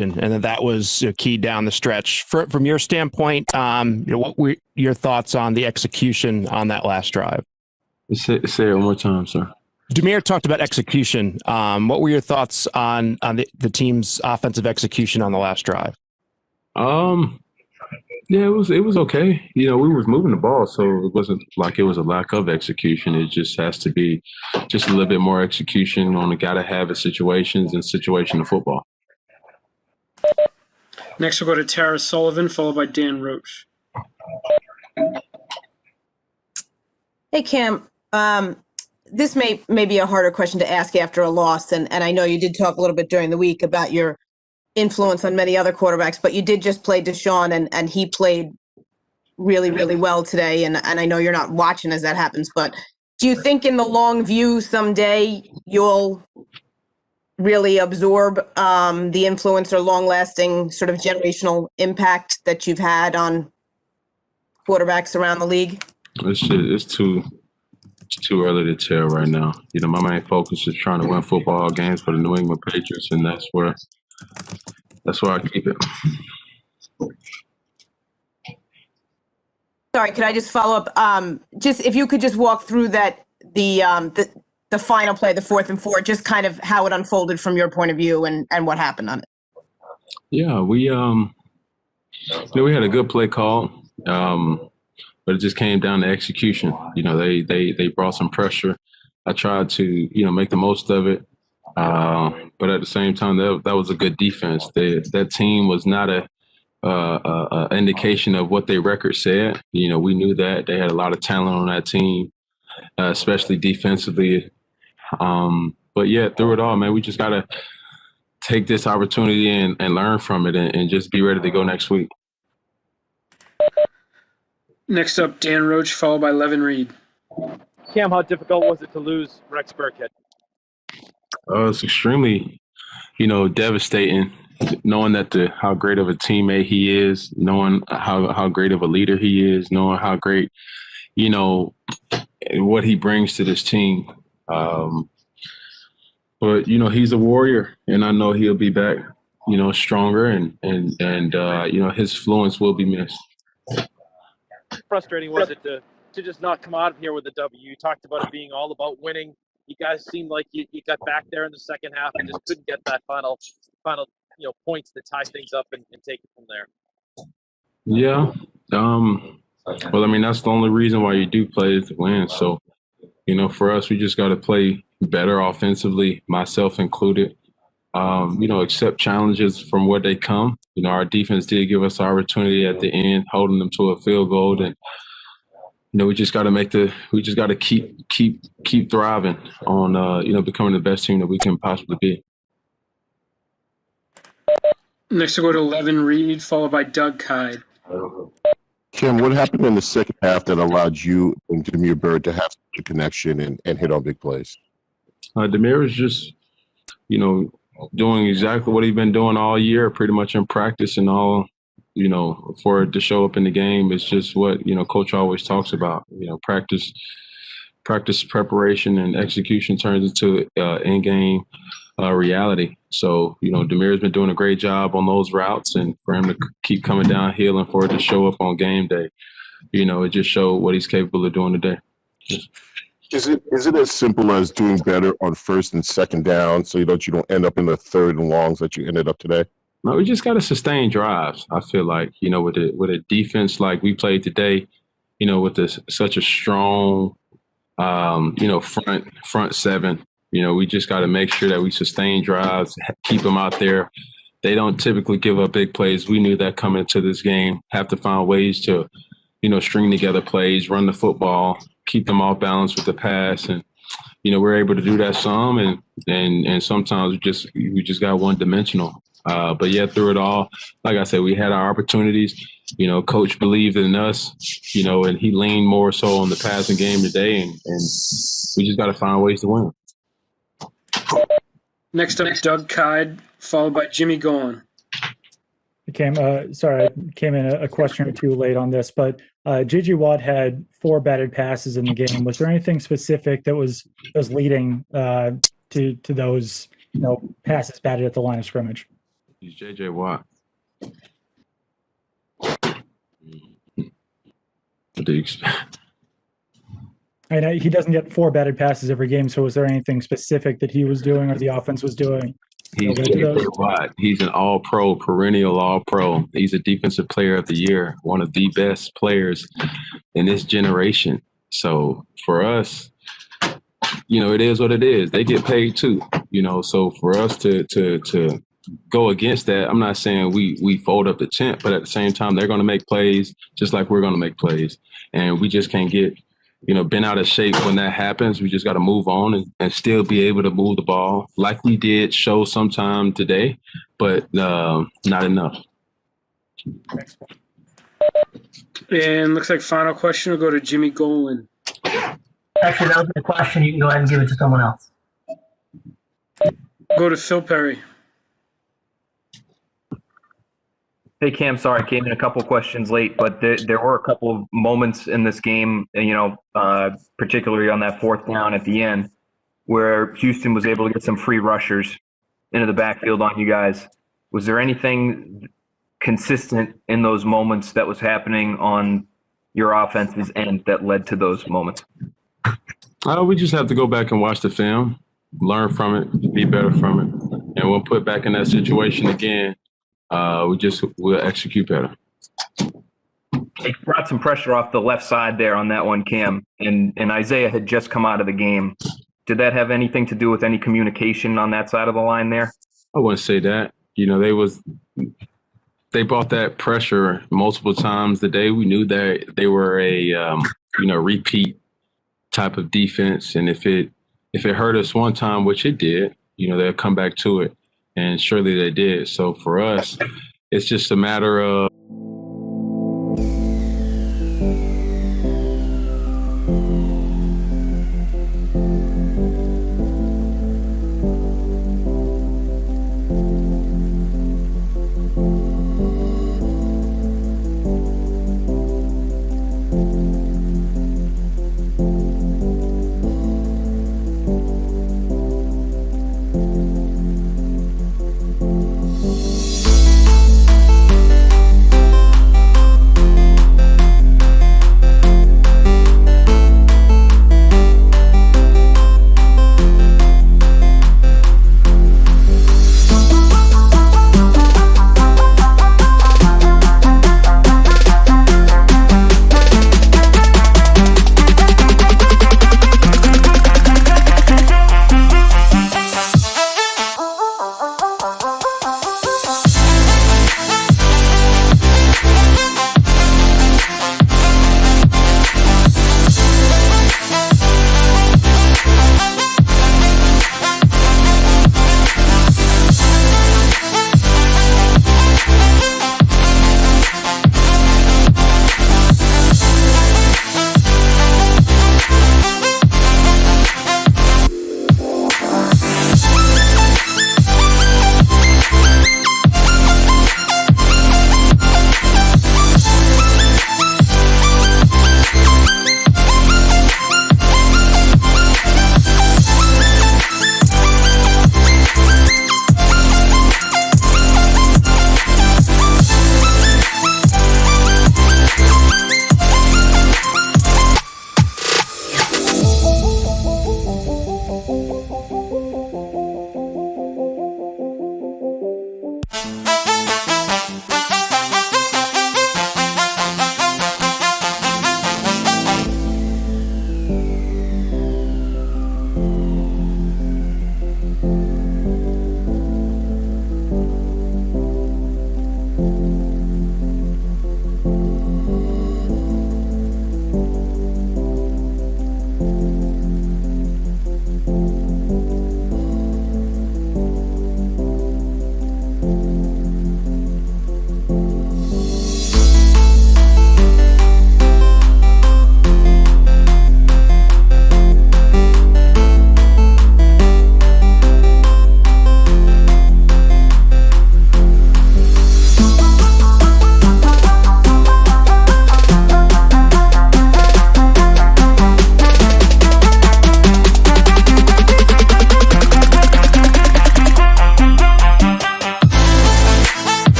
and that was key down the stretch. From your standpoint, what were your thoughts on the execution on that last drive? Say it one more time, sir. Demir talked about execution. What were your thoughts on the team's offensive execution on the last drive? Yeah, it was okay. We was moving the ball, so it wasn't like it was a lack of execution. It just has to be just a little bit more execution on the gotta-have-it situations and situational football. Next, we'll go to Tara Sullivan, followed by Dan Roche. Hey, Cam. This may be a harder question to ask after a loss, and I know you did talk a little bit during the week about your influence on many other quarterbacks, but you did just play Deshaun, and he played really, really well today, and I know you're not watching as that happens, but do you think in the long view someday you'll really absorb the influence or long-lasting sort of generational impact that you've had on quarterbacks around the league? It's too early to tell right now. My main focus is trying to win football games for the New England Patriots, and that's where I keep it. Sorry, could I just follow up? Just if you could just walk through that the final play, the 4th and 4, just kind of how it unfolded from your point of view and what happened on it. Yeah, we had a good play call, but it just came down to execution. They brought some pressure. I tried to make the most of it. But at the same time, that was a good defense. That team was not a indication of what their record said. We knew that they had a lot of talent on that team, especially defensively. But yeah, through it all, man, we just gotta take this opportunity and learn from it, and just be ready to go next week. Next up, Dan Roach, followed by Levin Reed. Cam, how difficult was it to lose Rex Burkhead? It's extremely, devastating, knowing that how great of a teammate he is, knowing how great of a leader he is, knowing how great, what he brings to this team. But he's a warrior, and I know he'll be back, stronger, and his influence will be missed. Frustrating was it to just not come out of here with a W? You talked about it being all about winning. You guys seemed like you got back there in the second half and just couldn't get that final points to tie things up and take it from there. Yeah. Well, I mean, that's the only reason why you do play is to win. So, for us, we just got to play better offensively, myself included. Accept challenges from where they come. Our defense did give us the opportunity at the end, holding them to a field goal, and we just got to keep thriving on becoming the best team that we can possibly be. Next we'll go to Levin Reed, followed by Doug Kyde. Kim, what happened in the second half that allowed you and Demir Bird to have such a connection and hit on big plays? Demir was just, doing exactly what he's been doing all year, pretty much in practice and all. For it to show up in the game, it's just what, Coach always talks about. Practice, preparation, and execution turns into in-game reality. So, Demir's been doing a great job on those routes, and for him to keep coming downhill and for it to show up on game day, it just showed what he's capable of doing today. Is it as simple as doing better on first and second down so you don't end up in the third and longs that you ended up today? No, we just got to sustain drives. I feel like, with a defense like we played today, with such a strong, front seven, we just got to make sure that we sustain drives, keep them out there. They don't typically give up big plays. We knew that coming into this game. Have to find ways to, string together plays, run the football, keep them off balance with the pass, and we're able to do that some, and sometimes we just got one dimensional. But yeah, through it all, like I said, we had our opportunities. Coach believed in us, and he leaned more so on the passing game today, and we just got to find ways to win. Next up, Doug Kyde, followed by Jimmy Golan. Sorry, I came in a question or two late on this, but J.J. Watt had 4 batted passes in the game. Was there anything specific that was leading to those passes batted at the line of scrimmage? He's J.J. Watt. What do you expect? I know he doesn't get 4 batted passes every game, so was there anything specific that he was doing or the offense was doing? He's Led to those? J.J. Watt. He's an all-pro, perennial all-pro. He's a defensive player of the year, one of the best players in this generation. So for us, it is what it is. They get paid too, So for us to go against that, I'm not saying we fold up the tent, but at the same time, they're going to make plays just like we're going to make plays, and we just can't get bent out of shape when that happens. We just got to move on and still be able to move the ball like we did show sometime today, but not enough. And looks like final question will go to Jimmy Golan. Actually, that was the question. You can go ahead and give it to someone else. Go to Phil Perry. Hey, Cam, sorry, I came in a couple questions late, but there were a couple of moments in this game, particularly on that 4th down at the end, where Houston was able to get some free rushers into the backfield on you guys. Was there anything consistent in those moments that was happening on your offense's end that led to those moments? We just have to go back and watch the film, learn from it, be better from it, and we'll put back in that situation again. We'll execute better. It brought some pressure off the left side there on that one, Cam, and Isaiah had just come out of the game. Did that have anything to do with any communication on that side of the line there? I wouldn't say that. They brought that pressure multiple times today. We knew that they were a repeat type of defense, and if it hurt us one time, which it did, they'll come back to it. And surely they did. So for us, it's just a matter of